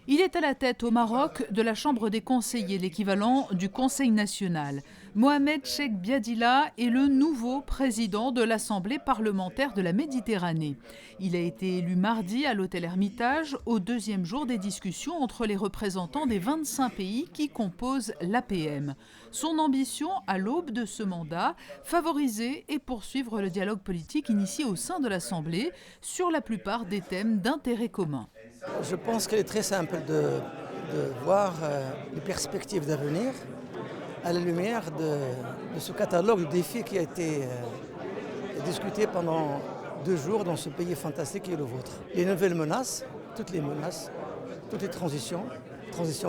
Il est à la tête au Maroc de la Chambre des conseillers, l'équivalent du Conseil national. Mohamed Cheikh Biadila est le nouveau président de l'Assemblée parlementaire de la Méditerranée. Il a été élu mardi à l'hôtel Hermitage au deuxième jour des discussions entre les représentants des 25 pays qui composent l'APM. Son ambition, à l'aube de ce mandat, favoriser et poursuivre le dialogue politique initié au sein de l'Assemblée sur la plupart des thèmes d'intérêt commun. Je pense qu'il est très simple de voir les perspectives d'avenir à la lumière de ce catalogue de défis qui a été discuté pendant 2 jours dans ce pays fantastique qui est le vôtre. Les nouvelles menaces, toutes les transitions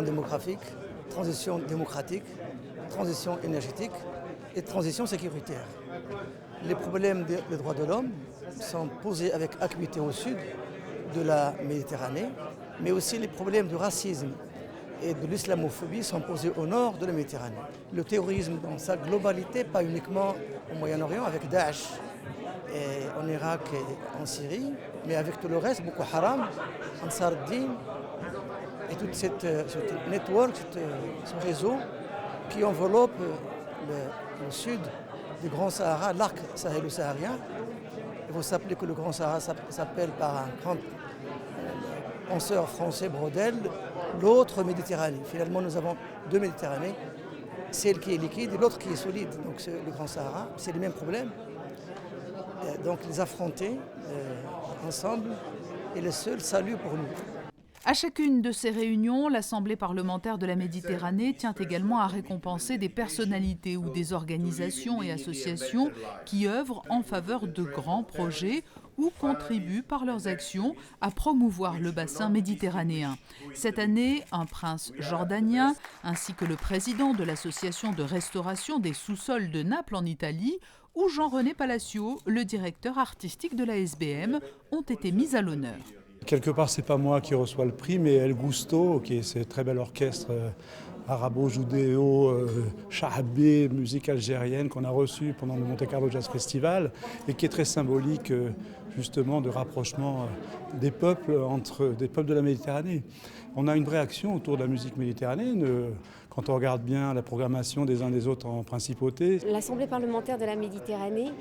démographique, transition démocratique, transition énergétique et transition sécuritaire. Les problèmes des droits de l'homme sont posés avec acuité au sud de la Méditerranée, mais aussi les problèmes du racisme et de l'islamophobie sont posés au nord de la Méditerranée. Le terrorisme dans sa globalité, pas uniquement au Moyen-Orient avec Daesh et en Irak et en Syrie, mais avec tout le reste, Boko Haram, Ansar ad-Din et tout ce network, ce réseau qui enveloppe le sud du Grand Sahara, l'arc sahélo-saharien. Il faut s'appeler que le Grand Sahara s'appelle par un grand penseur français, Brodel, l'autre Méditerranée. Finalement, nous avons 2 Méditerranées, celle qui est liquide et l'autre qui est solide. Donc c'est le Grand Sahara, c'est les mêmes problèmes. Donc les affronter ensemble est le seul salut pour nous. À chacune de ces réunions, l'Assemblée parlementaire de la Méditerranée tient également à récompenser des personnalités ou des organisations et associations qui œuvrent en faveur de grands projets ou contribuent par leurs actions à promouvoir le bassin méditerranéen. Cette année, un prince jordanien ainsi que le président de l'association de restauration des sous-sols de Naples en Italie ou Jean-René Palacio, le directeur artistique de la SBM, ont été mis à l'honneur. Quelque part, c'est pas moi qui reçois le prix, mais El Gusto, qui est ce très bel orchestre arabo-judéo, shahabé, musique algérienne qu'on a reçu pendant le Monte Carlo Jazz Festival et qui est très symbolique justement de rapprochement des peuples entre des peuples de la Méditerranée. On a une vraie action autour de la musique méditerranéenne. Quand on regarde bien la programmation des uns des autres en principauté. L'Assemblée parlementaire de la Méditerranée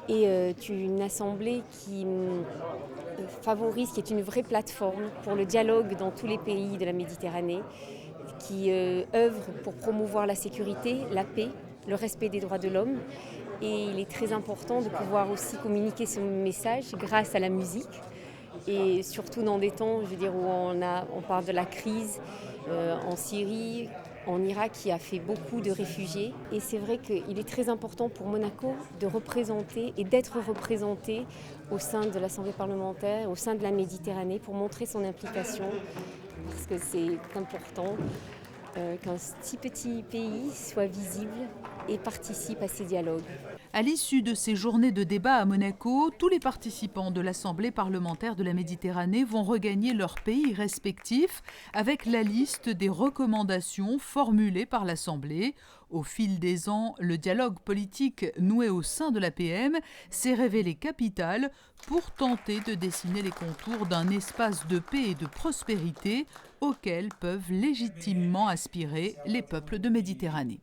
est une assemblée qui favorise, qui est une vraie plateforme pour le dialogue dans tous les pays de la Méditerranée, qui œuvre pour promouvoir la sécurité, la paix, le respect des droits de l'homme. Et il est très important de pouvoir aussi communiquer ce message grâce à la musique. Et surtout dans des temps, je veux dire, où on parle de la crise en Syrie, en Irak, qui a fait beaucoup de réfugiés. Et c'est vrai qu'il est très important pour Monaco de représenter et d'être représenté au sein de l'Assemblée parlementaire, au sein de la Méditerranée, pour montrer son implication, parce que c'est important qu'un si petit pays soit visible et participe à ces dialogues. À l'issue de ces journées de débat à Monaco, tous les participants de l'Assemblée parlementaire de la Méditerranée vont regagner leur pays respectif avec la liste des recommandations formulées par l'Assemblée. Au fil des ans, le dialogue politique noué au sein de l'APM s'est révélé capital pour tenter de dessiner les contours d'un espace de paix et de prospérité auquel peuvent légitimement aspirer les peuples de Méditerranée.